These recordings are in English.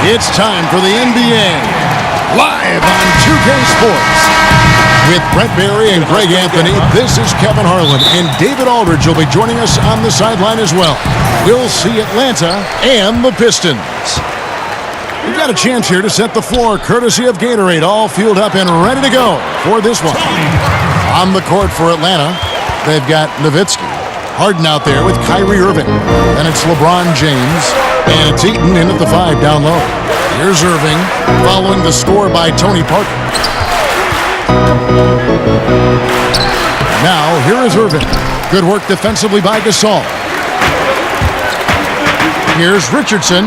It's time for the NBA, live on 2K Sports. With Brett Berry and Greg Anthony, this is Kevin Harlan, and David Aldridge will be joining us on the sideline as well. We'll see Atlanta and the Pistons. We've got a chance here to set the floor, courtesy of Gatorade, all fueled up and ready to go for this one. On the court for Atlanta, they've got Nowitzki. Harden out there with Kyrie Irving. And it's LeBron James. And it's Eaton in at the 5 down low. Here's Irving following the score by Tony Parker. Now, here is Irving. Good work defensively by Gasol. Here's Richardson.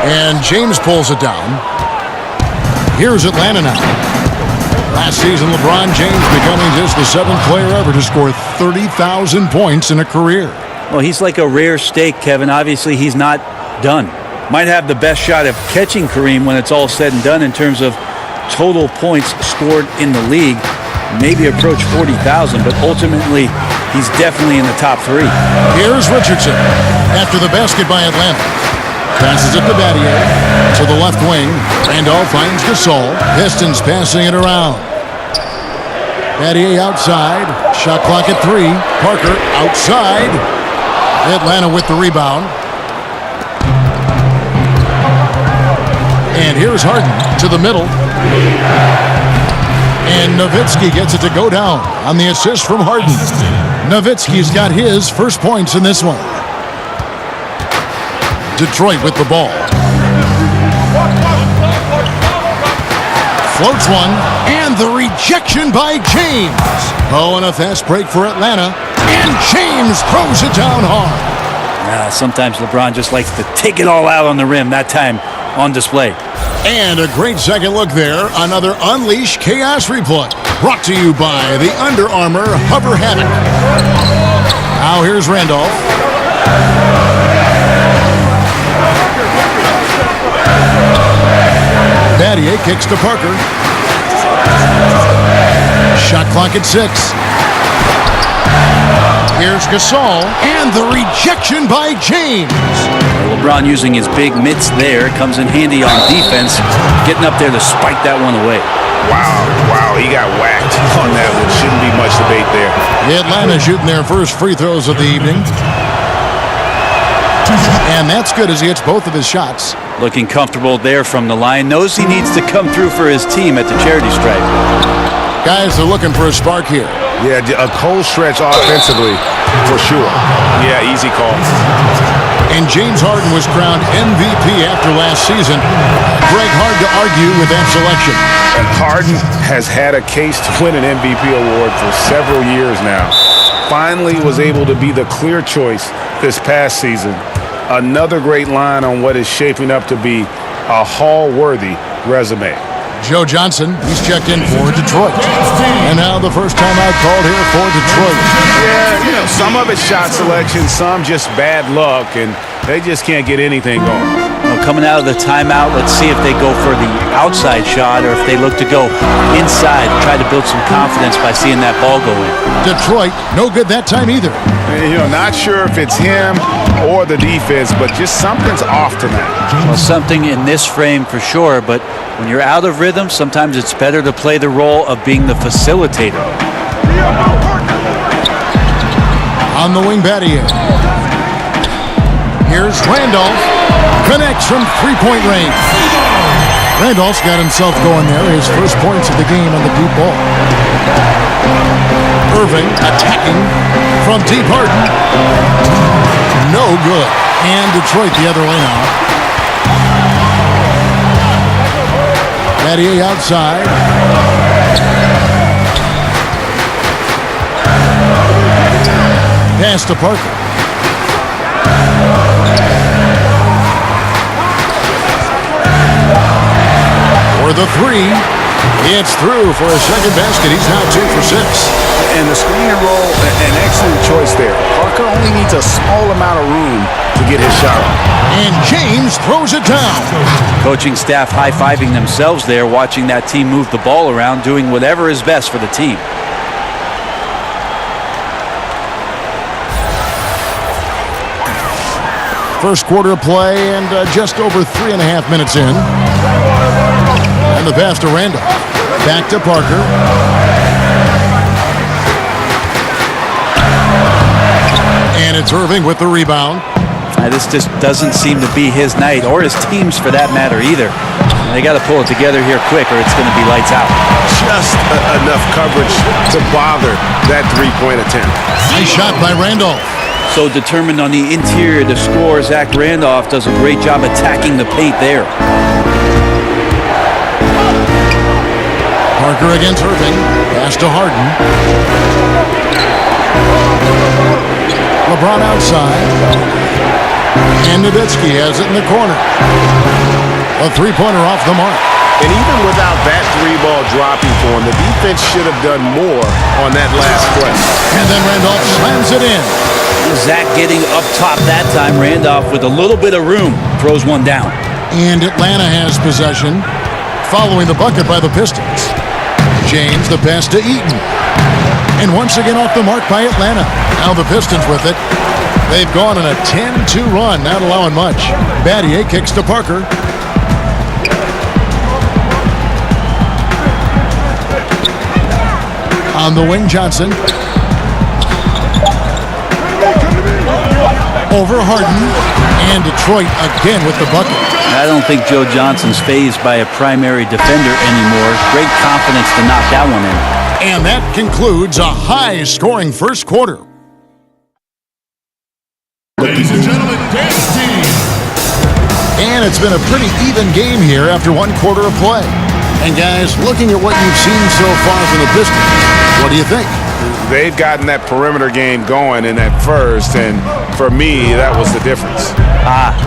And James pulls it down. Here's Atlanta now. Last season, LeBron James becoming just the 7th player ever to score 30,000 points in a career. Well, he's like a rare steak, Kevin. Obviously, he's not done. Might have the best shot of catching Kareem when it's all said and done in terms of total points scored in the league. Maybe approach 40,000, but ultimately, he's definitely in the top 3. Here's Richardson after the basket by Atlanta. Passes it to Battier. To the left wing. Randolph finds Gasol. Pistons passing it around. Battier outside. Shot clock at 3. Parker outside. Atlanta with the rebound. And here's Harden to the middle. And Nowitzki gets it to go down on the assist from Harden. Nowitzki's got his first points in this one. Detroit with the ball. Floats one, and the rejection by James. Oh, and a fast break for Atlanta, and James throws it down hard. Sometimes LeBron just likes to take it all out on the rim, that time on display. And a great second look there. Another Unleash Chaos replay. Brought to you by the Under Armour Hover Havoc. Now here's Randolph. Battier kicks to Parker. Shot clock at 6. Here's Gasol, and the rejection by James. LeBron using his big mitts there comes in handy on defense, getting up there to spike that one away. Wow, he got whacked on that one. Shouldn't be much debate there. Atlanta shooting their first free throws of the evening. And that's good as he hits both of his shots. Looking comfortable there from the line. Knows he needs to come through for his team at the charity stripe. Guys are looking for a spark here. Yeah, a cold stretch offensively, for sure. Yeah, easy call. And James Harden was crowned MVP after last season. Greg, hard to argue with that selection. And Harden has had a case to win an MVP award for several years now. Finally was able to be the clear choice this past season. Another great line on what is shaping up to be a Hall-worthy resume. Joe Johnson, he's checked in for Detroit. And now the first time out called here for Detroit. Yeah, some of it's shot selection, some just bad luck, and they just can't get anything going. Well, coming out of the timeout, let's see if they go for the outside shot or if they look to go inside, try to build some confidence by seeing that ball go in. Detroit, no good that time either. Not sure if it's him or the defense, but just something's off tonight. Well, something in this frame for sure, but when you're out of rhythm, sometimes it's better to play the role of being the facilitator. On the wing, Battier. Here's Randolph. Connects from three-point range. Randolph's got himself going there. His first points of the game on the deep ball. Irving attacking from deep. Harden. No good. And Detroit the other way now. Battier outside. Pass to Parker. For the 3. It's through for a second basket. He's now 2 for 6. And the screen and roll, an excellent choice there. Parker only needs a small amount of room to get his shot off. And James throws it down. Coaching staff high-fiving themselves there, watching that team move the ball around, doing whatever is best for the team. First quarter of play and just over 3.5 minutes in. And the pass to Randolph. Back to Parker. And it's Irving with the rebound. This just doesn't seem to be his night, or his team's for that matter either. They got to pull it together here quick, or it's going to be lights out. Just enough coverage to bother that three-point attempt. Nice shot by Randolph. So determined on the interior to score, Zach Randolph does a great job attacking the paint there. Parker against Irving. Pass to Harden. LeBron outside. And Nowitzki has it in the corner. A three-pointer off the mark. And even without that three-ball dropping for him, the defense should have done more on that last play. And then Randolph slams it in. Zach getting up top that time. Randolph with a little bit of room throws one down. And Atlanta has possession following the bucket by the Pistons. James the pass to Eaton. And once again off the mark by Atlanta. Now the Pistons with it. They've gone on a 10-2 run, not allowing much. Battier kicks to Parker. On the wing, Johnson. Over Harden. And Detroit again with the bucket. I don't think Joe Johnson's fazed by a primary defender anymore. Great confidence to knock that one in. And that concludes a high-scoring first quarter. Ladies and gentlemen, dance team. And it's been a pretty even game here after one quarter of play. And guys, looking at what you've seen so far from the Pistons, what do you think? They've gotten that perimeter game going in that first, and for me, that was the difference.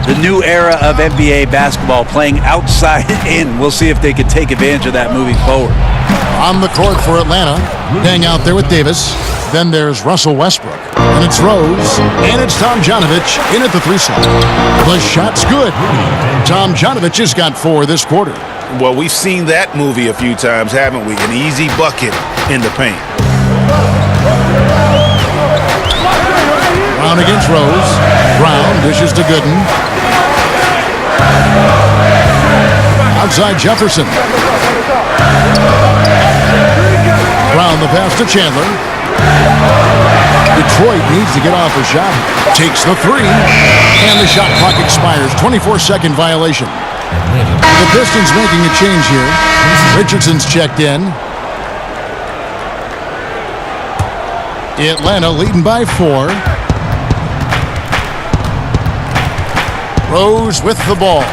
The new era of NBA basketball, playing outside in. We'll see if they can take advantage of that moving forward. On the court for Atlanta, hang out there with Davis. Then there's Russell Westbrook. And it's Rose. And it's Tomjanovich in at the three slot. The shot's good. Tomjanovich has got 4 this quarter. Well, we've seen that movie a few times, haven't we? An easy bucket in the paint. Brown against Rose. Brown dishes to Gooden. Outside Jefferson. Brown the pass to Chandler. Detroit needs to get off a shot. Takes the 3. And the shot clock expires. 24-second violation. The Pistons making a change here. Richardson's checked in. Atlanta leading by 4. Rose with the ball.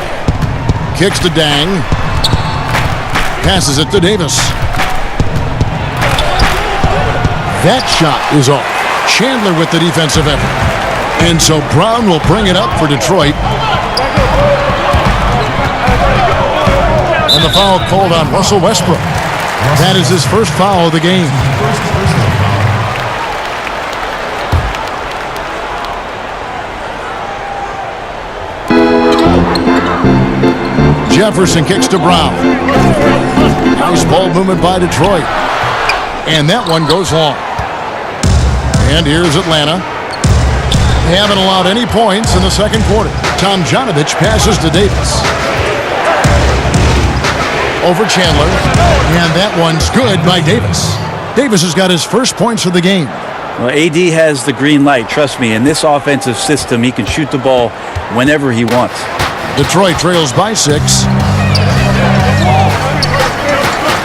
Kicks to Dang. Passes it to Davis. That shot is off. Chandler with the defensive effort. And so Brown will bring it up for Detroit. And the foul called on Russell Westbrook. That is his first foul of the game. Jefferson kicks to Brown. Nice ball movement by Detroit. And that one goes long. And here's Atlanta. They haven't allowed any points in the second quarter. Tomjanovich passes to Davis. Over Chandler. And that one's good by Davis. Davis has got his first points of the game. Well, AD has the green light. Trust me, in this offensive system, he can shoot the ball whenever he wants. Detroit trails by 6.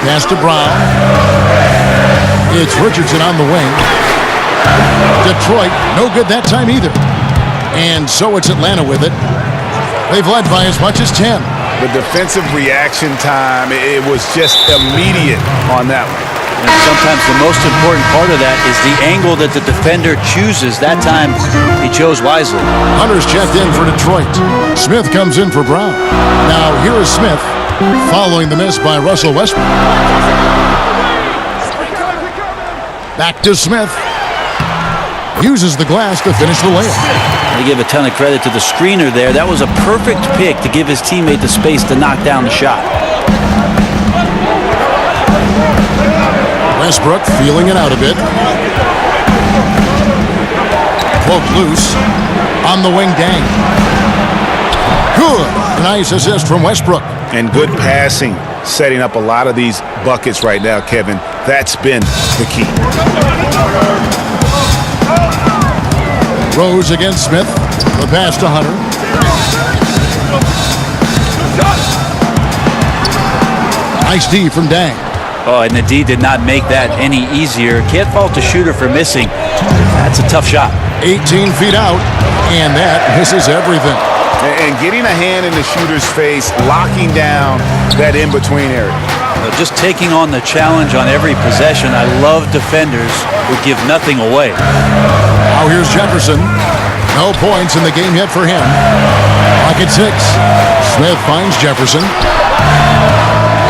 Pass to Brown. It's Richardson on the wing. Detroit, no good that time either. And so it's Atlanta with it. They've led by as much as 10. The defensive reaction time, it was just immediate on that one. And sometimes the most important part of that is the angle that the defender chooses. That time, he chose wisely. Hunter's checked in for Detroit. Smith comes in for Brown. Now here is Smith, following the miss by Russell Westbrook. Back to Smith. Uses the glass to finish the layup. They give a ton of credit to the screener there. That was a perfect pick to give his teammate the space to knock down the shot. Westbrook feeling it out a bit. Cloak loose. On the wing, Dang. Good. Nice assist from Westbrook. And good passing, setting up a lot of these buckets right now, Kevin. That's been the key. Rose against Smith. The pass to Hunter. Nice D from Dang. Oh, and the D did not make that any easier. Can't fault the shooter for missing. That's a tough shot. 18 feet out, and that misses everything. And getting a hand in the shooter's face, locking down that in-between area. Just taking on the challenge on every possession. I love defenders who give nothing away. Now here's Jefferson. No points in the game yet for him. Clock at 6. Smith finds Jefferson.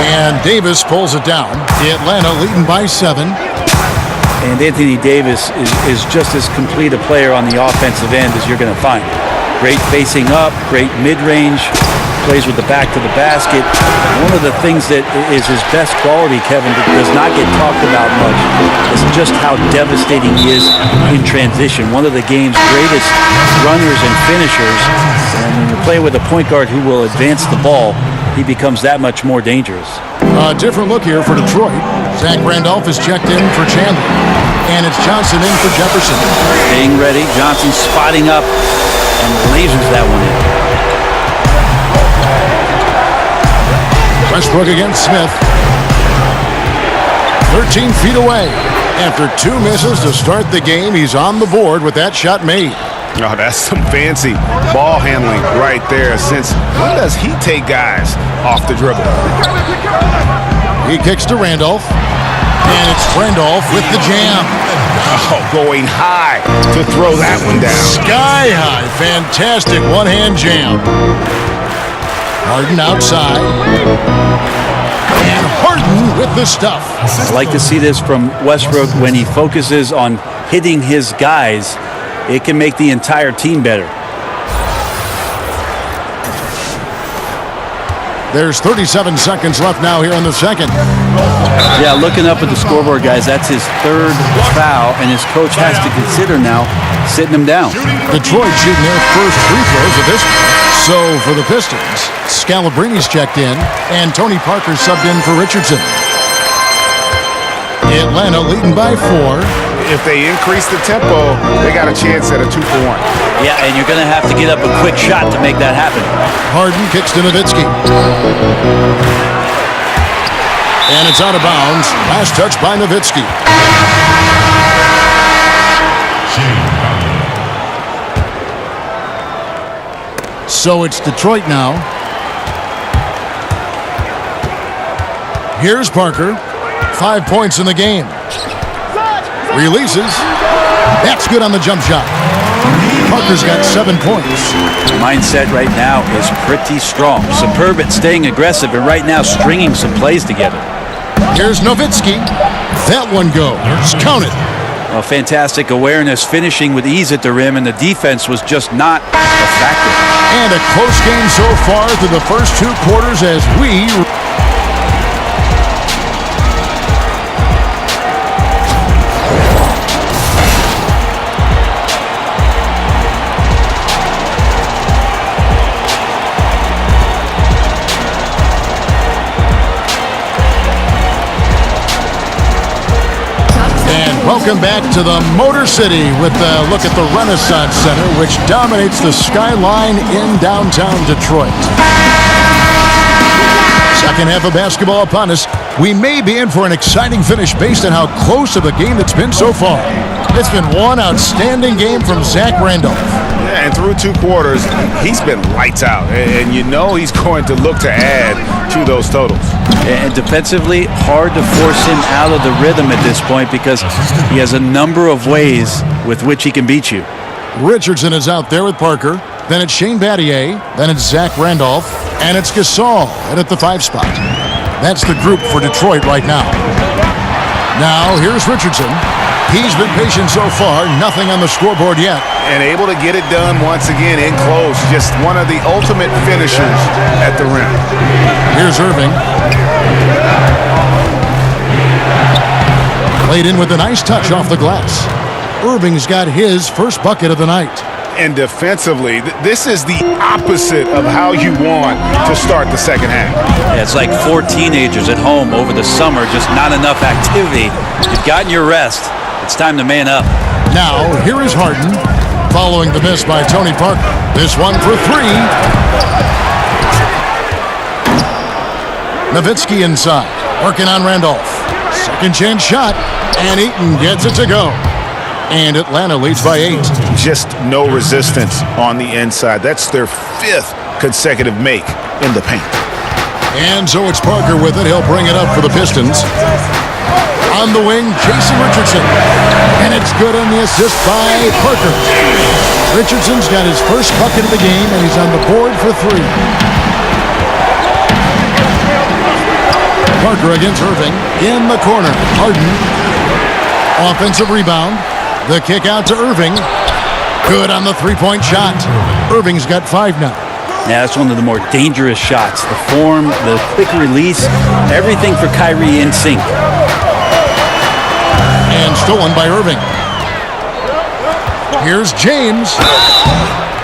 And Davis pulls it down. Atlanta leading by 7. And Anthony Davis is just as complete a player on the offensive end as you're going to find. Great facing up, great mid-range, plays with the back to the basket. One of the things that is his best quality, Kevin, that does not get talked about much, is just how devastating he is in transition. One of the game's greatest runners and finishers. And when you play with a point guard who will advance the ball, he becomes that much more dangerous. A different look here for Detroit. Zach Randolph is checked in for Chandler. And it's Johnson in for Jefferson. Staying ready. Johnson spotting up and lasers that one in. Westbrook against Smith. 13 feet away. After 2 misses to start the game, he's on the board with that shot made. Oh, that's some fancy ball handling right there. Since when does he take guys off the dribble? He kicks to Randolph. And it's Randolph with the jam. Oh, going high to throw that one down. Sky high. Fantastic one-hand jam. Harden outside. And Harden with the stuff. I like to see this from Westbrook when he focuses on hitting his guys. It can make the entire team better. There's 37 seconds left now here in the second. Yeah, looking up at the scoreboard, guys, that's his 3rd foul, and his coach has to consider now sitting him down. Detroit shooting their first free throws at this point. So for the Pistons, Scalabrini's checked in, and Tony Parker subbed in for Richardson. Atlanta leading by 4. If they increase the tempo, they got a chance at a 2-for-1. Yeah, and you're going to have to get up a quick shot to make that happen. Harden kicks to Nowitzki. And it's out of bounds. Last touch by Nowitzki. So it's Detroit now. Here's Parker. 5 points in the game. Releases. That's good on the jump shot. Parker's got 7 points. Mindset right now is pretty strong. Superb at staying aggressive and right now stringing some plays together. Here's Nowitzki. That one goes. Count it. Well, fantastic awareness, finishing with ease at the rim, and the defense was just not a factor. And a close game so far through the first 2 quarters as we... Welcome back to the Motor City with a look at the Renaissance Center, which dominates the skyline in downtown Detroit. Second half of basketball upon us. We may be in for an exciting finish based on how close of a game it's been so far. It's been one outstanding game from Zach Randolph. Yeah, and through 2 quarters, he's been lights out. And you know he's going to look to add to those totals. And defensively, hard to force him out of the rhythm at this point because he has a number of ways with which he can beat you. Richardson is out there with Parker. Then it's Shane Battier. Then it's Zach Randolph. And it's Gasol at the 5 spot. That's the group for Detroit right now. Now, here's Richardson. He's been patient so far. Nothing on the scoreboard yet. And able to get it done once again in close. Just one of the ultimate finishers at the rim. Here's Irving. Played in with a nice touch off the glass. Irving's got his first bucket of the night. And defensively, this is the opposite of how you want to start the second half. Yeah, it's like 4 teenagers at home over the summer, just not enough activity. You've gotten your rest. It's time to man up. Now, here is Harden, following the miss by Tony Parker. This one for 3. Nowitzki inside, working on Randolph. Second chance shot, and Eaton gets it to go. And Atlanta leads by 8. Just no resistance on the inside. That's their 5th consecutive make in the paint. And so it's Parker with it. He'll bring it up for the Pistons. On the wing, Jason Richardson. And it's good on the assist by Parker. Richardson's got his first bucket of the game, and he's on the board for 3. Parker against Irving. In the corner, Harden. Offensive rebound. The kick out to Irving. Good on the three-point shot. Irving's got 5 now. Yeah, that's one of the more dangerous shots. The form, the quick release, everything for Kyrie in sync. And stolen by Irving. Here's James.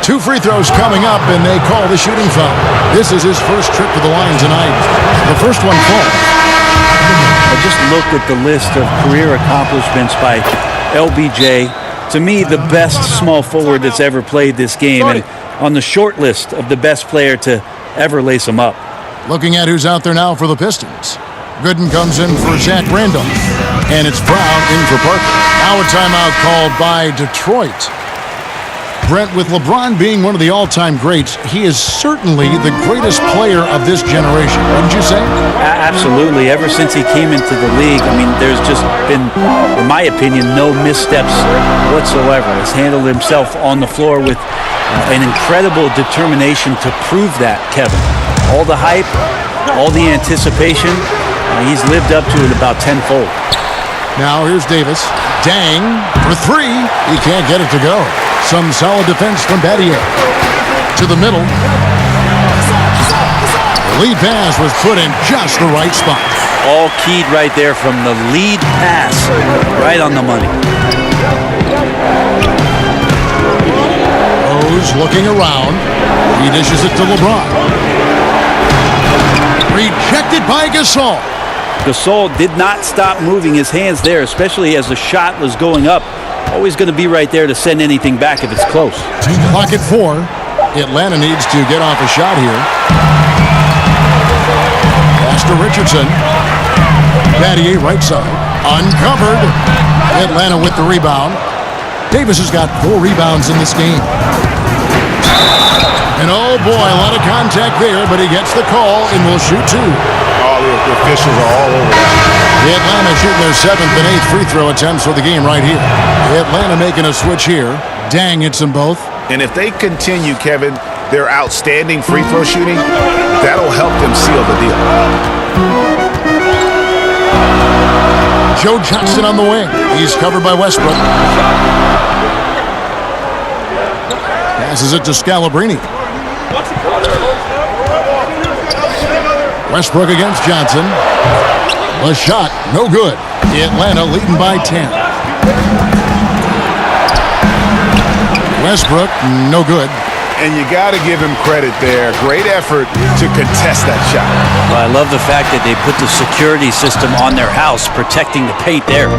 2 free throws coming up, and they call the shooting foul. This is his first trip to the line tonight. The first one falls. I just looked at the list of career accomplishments by LBJ. To me, the best small forward that's ever played this game, and on the short list of the best player to ever lace him up. Looking at who's out there now for the Pistons. Gooden comes in for Zach Randolph, and it's Brown in for Parker. Now a timeout called by Detroit. Brent, with LeBron being one of the all-time greats, he is certainly the greatest player of this generation, wouldn't you say? Absolutely. Ever since he came into the league, I mean, there's just been, in my opinion, no missteps whatsoever. He's handled himself on the floor with an incredible determination to prove that, Kevin. All the hype, all the anticipation, he's lived up to it about tenfold. Now here's Davis. Dang for 3. He can't get it to go. Some solid defense from Battier. To the middle. The lead pass was put in just the right spot. All keyed right there from the lead pass. Right on the money. Rose looking around. He dishes it to LeBron. Rejected by Gasol. Gasol did not stop moving his hands there, especially as the shot was going up. Always going to be right there to send anything back if it's close. Clock at 4. Atlanta needs to get off a shot here. Pass to Richardson. Battier right side. Uncovered. Atlanta with the rebound. Davis has got 4 rebounds in this game. And oh boy, a lot of contact there, but he gets the call and will shoot 2. All the officials are all over that. Atlanta shooting their 7th and 8th free throw attempts for the game right here. Atlanta making a switch here. Dang hits them both. And if they continue, Kevin, their outstanding free throw shooting, that'll help them seal the deal. Joe Johnson on the wing. He's covered by Westbrook. Passes it to Scalabrine. Westbrook against Johnson. The shot, no good. Atlanta leading by 10. Westbrook, no good. And you got to give him credit there. Great effort to contest that shot. Well, I love the fact that they put the security system on their house, protecting the paint there.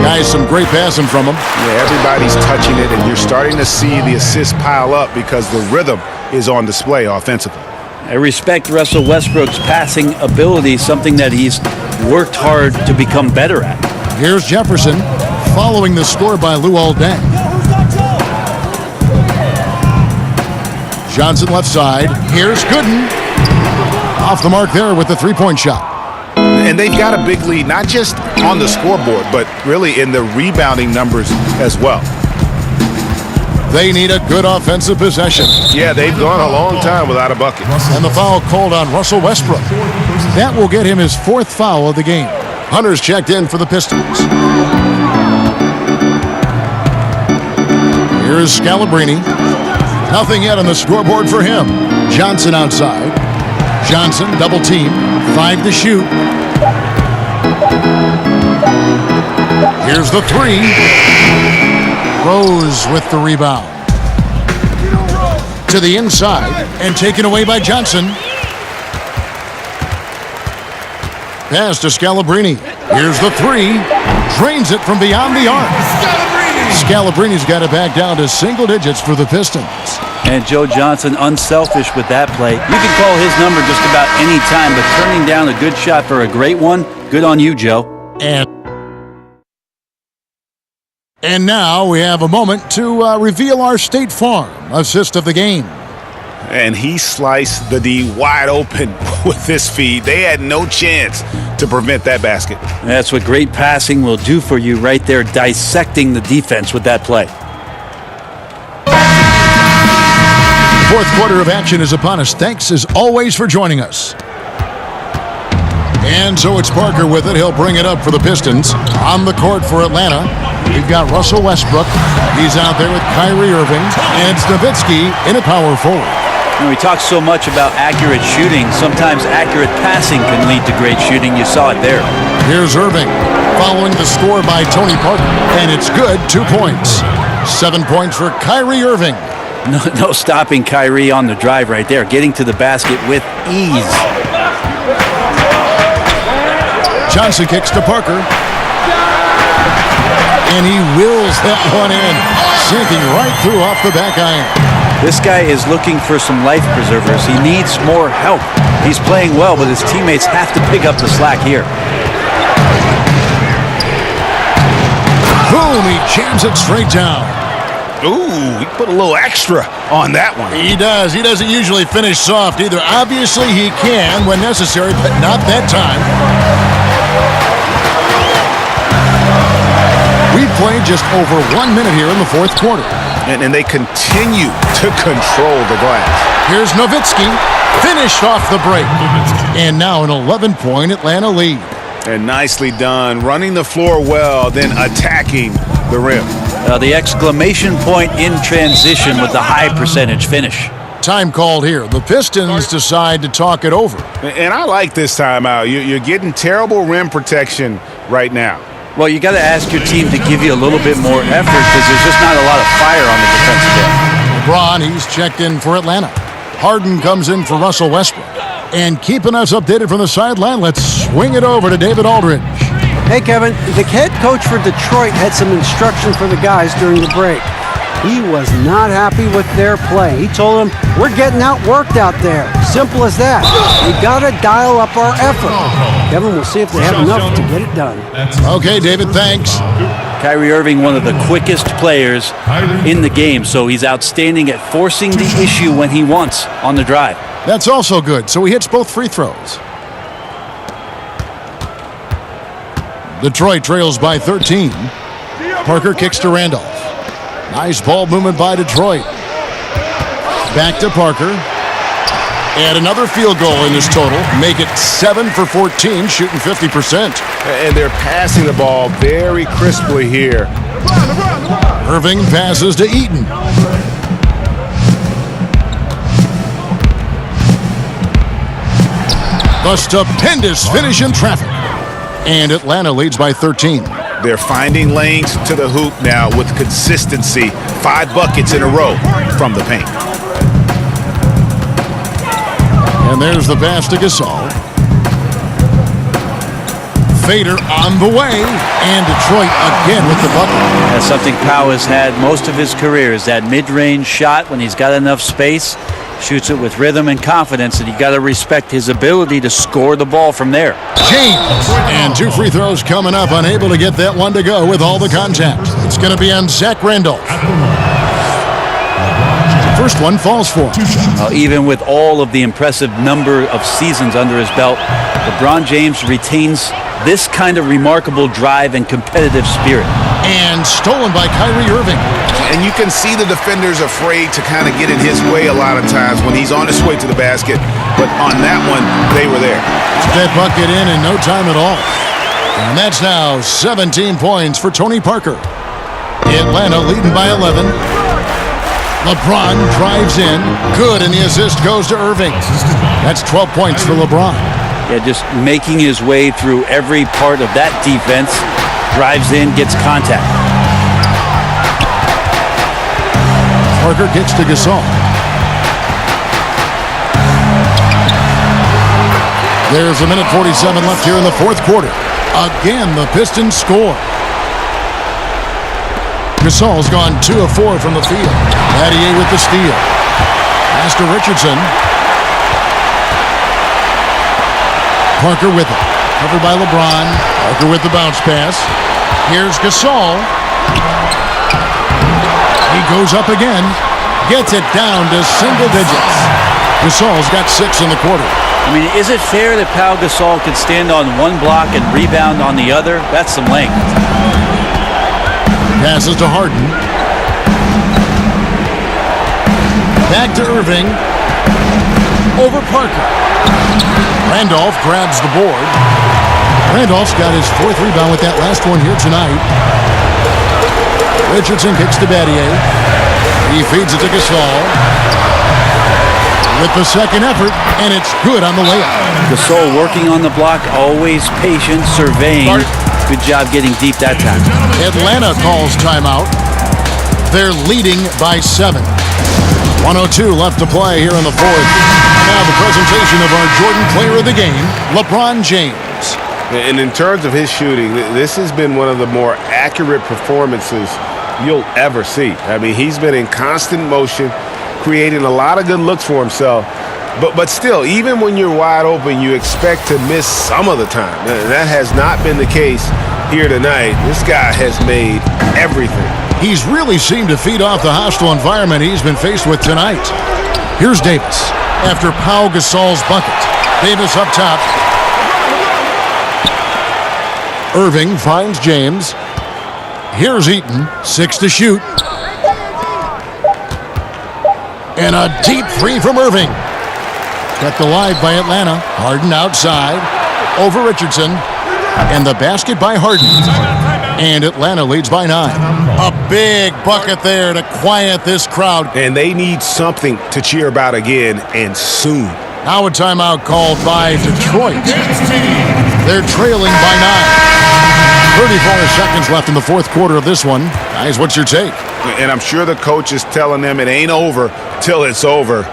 Guys, some great passing from him. Yeah, everybody's touching it, and you're starting to see the assists pile up because the rhythm is on display offensively. I respect Russell Westbrook's passing ability, something that he's worked hard to become better at. Here's Jefferson, following the score by Luol Deng. Johnson left side. Here's Gooden. Off the mark there with the three-point shot. And they've got a big lead, not just on the scoreboard, but really in the rebounding numbers as well. They need a good offensive possession. Yeah, they've gone a long time without a bucket. And the foul called on Russell Westbrook. That will get him his 4th foul of the game. Hunter's checked in for the Pistons. Here's Scalabrine. Nothing yet on the scoreboard for him. Johnson outside. Johnson double team. 5 to shoot. Here's the 3. Rose with the rebound. to the inside and taken away by Johnson. Pass to Scalabrine. Here's the three. Drains it from beyond the arc. Scalabrine's got it back down to single digits for the Pistons. And Joe Johnson unselfish with that play. You can call his number just about any time, but turning down a good shot for a great one, good on you, Joe. And now we have a moment to reveal our State Farm assist of the game. And he sliced the D wide open with this feed. They had no chance to prevent that basket. That's what great passing will do for you right there, dissecting the defense with that play. Fourth quarter of action is upon us. Thanks, as always, for joining us. And so it's Parker with it. He'll bring it up for the Pistons. On the court for Atlanta, we've got Russell Westbrook. He's out there with Kyrie Irving. And it's Nowitzki in a power forward. We talk so much about accurate shooting. Sometimes accurate passing can lead to great shooting. You saw it there. Here's Irving following the score by Tony Parker. And it's good, 2 points. 7 points for Kyrie Irving. No stopping Kyrie on the drive right there. Getting to the basket with ease. Johnson kicks to Parker. And he wills that one in. Sinking right through off the back iron. This guy is looking for some life preservers. He needs more help. He's playing well, but his teammates have to pick up the slack here. Boom, he jams it straight down. Ooh, he put a little extra on that one. He does. He doesn't usually finish soft either. Obviously, he can when necessary, but not that time. We've played just over 1 minute here in the fourth quarter. And they continue to control the glass. Here's Nowitzki, finished off the break. And now an 11-point Atlanta lead. And nicely done, running the floor well, then attacking the rim. The exclamation point in transition with the high percentage finish. Time called here. The Pistons decide to talk it over. And I like this timeout. You're getting terrible rim protection right now. Well, you got to ask your team to give you a little bit more effort because there's just not a lot of fire on the defensive end. LeBron, he's checked in for Atlanta. Harden comes in for Russell Westbrook. And keeping us updated from the sideline, let's swing it over to David Aldridge. Hey, Kevin, the head coach for Detroit had some instruction for the guys during the break. He was not happy with their play. He told them, we're getting outworked out there. Simple as that. We got to dial up our effort. Kevin, we'll see if they have enough to get it done. Okay, David, thanks. Kyrie Irving, one of the quickest players in the game, so he's outstanding at forcing the issue when he wants on the drive. That's also good, so he hits both free throws. Detroit trails by 13. Parker kicks to Randolph. Nice ball movement by Detroit. Back to Parker. And another field goal in this total. Make it 7 for 14, shooting 50%. And they're passing the ball very crisply here. Irving passes to Eaton. A stupendous finish in traffic. And Atlanta leads by 13. They're finding lanes to the hoop now with consistency. 5 buckets in a row from the paint. And there's the pass to Gasol. Fader on the way. And Detroit again with the bucket. That's something Powell has had most of his career, is that mid-range shot when he's got enough space. Shoots it with rhythm and confidence, and you got to respect his ability to score the ball from there. James. And 2 free throws coming up, unable to get that one to go with all the contact. It's going to be on Zach Randolph. First one falls for him. Even with all of the impressive number of seasons under his belt, LeBron James retains this kind of remarkable drive and competitive spirit. And stolen by Kyrie Irving. And you can see the defenders afraid to kind of get in his way a lot of times when he's on his way to the basket. But on that one, they were there. That bucket in no time at all. And that's now 17 points for Tony Parker. Atlanta leading by 11. LeBron drives in. Good, and the assist goes to Irving. That's 12 points for LeBron. Yeah, just making his way through every part of that defense. Drives in, gets contact. Parker kicks to Gasol. There's a minute 47 left here in the fourth quarter. Again, the Pistons score. Gasol's gone 2 of 4 from the field. Battier with the steal. Pass to Richardson. Parker with it. Covered by LeBron. Parker with the bounce pass. Here's Gasol. He goes up again. Gets it down to single digits. Gasol's got 6 in the quarter. I mean, is it fair that Pau Gasol could stand on one block and rebound on the other? That's some length. Passes to Harden. Back to Irving. Over Parker. Randolph grabs the board. Randolph's got his 4th rebound with that last one here tonight. Richardson kicks to Battier. He feeds it to Gasol. With the second effort, and it's good on the layup. Gasol working on the block, always patient, surveying. Good job getting deep that time. Atlanta calls timeout. They're leading by 7. 1:02 left to play here in the fourth. Now the presentation of our Jordan Player of the Game, LeBron James. And in terms of his shooting, this has been one of the more accurate performances you'll ever see. I mean, he's been in constant motion, creating a lot of good looks for himself. But still, even when you're wide open, you expect to miss some of the time. That has not been the case here tonight. This guy has made everything. He's really seemed to feed off the hostile environment he's been faced with tonight. Here's Davis after Pau Gasol's bucket. Davis up top. Irving finds James. Here's Eaton, 6 to shoot. And a deep three from Irving. Kept alive by Atlanta. Harden outside. Over Richardson. And the basket by Harden. And Atlanta leads by 9. A big bucket there to quiet this crowd. And they need something to cheer about again, and soon. Now a timeout called by Detroit. They're trailing by 9. 34 seconds left in the fourth quarter of this one. Guys, what's your take? And I'm sure the coach is telling them it ain't over till it's over.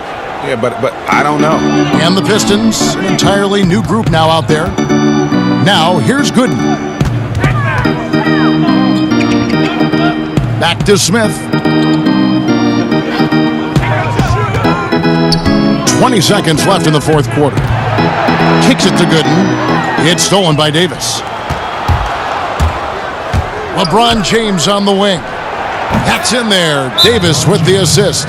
Yeah, but I don't know. And the Pistons, an entirely new group now out there. Now, here's Gooden. Back to Smith. 20 seconds left in the fourth quarter. Kicks it to Gooden. It's stolen by Davis. LeBron James on the wing. That's in there. Davis with the assist.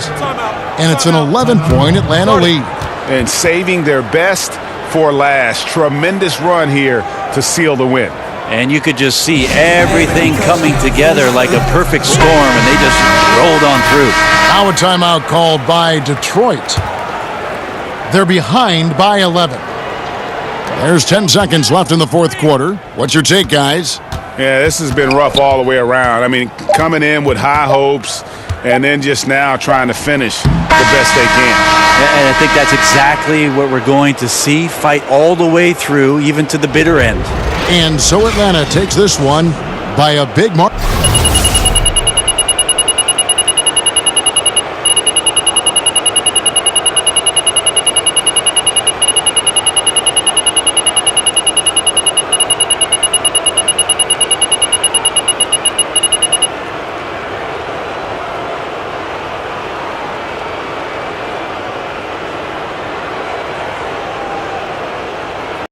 And it's an 11-point Atlanta lead. And saving their best for last. Tremendous run here to seal the win. And you could just see everything coming together like a perfect storm, and they just rolled on through. Now a timeout called by Detroit. They're behind by 11. There's 10 seconds left in the fourth quarter. What's your take, guys? Yeah, this has been rough all the way around. I mean, coming in with high hopes and then just now trying to finish the best they can. And I think that's exactly what we're going to see. Fight all the way through, even to the bitter end. And so Atlanta takes this one by a big mark.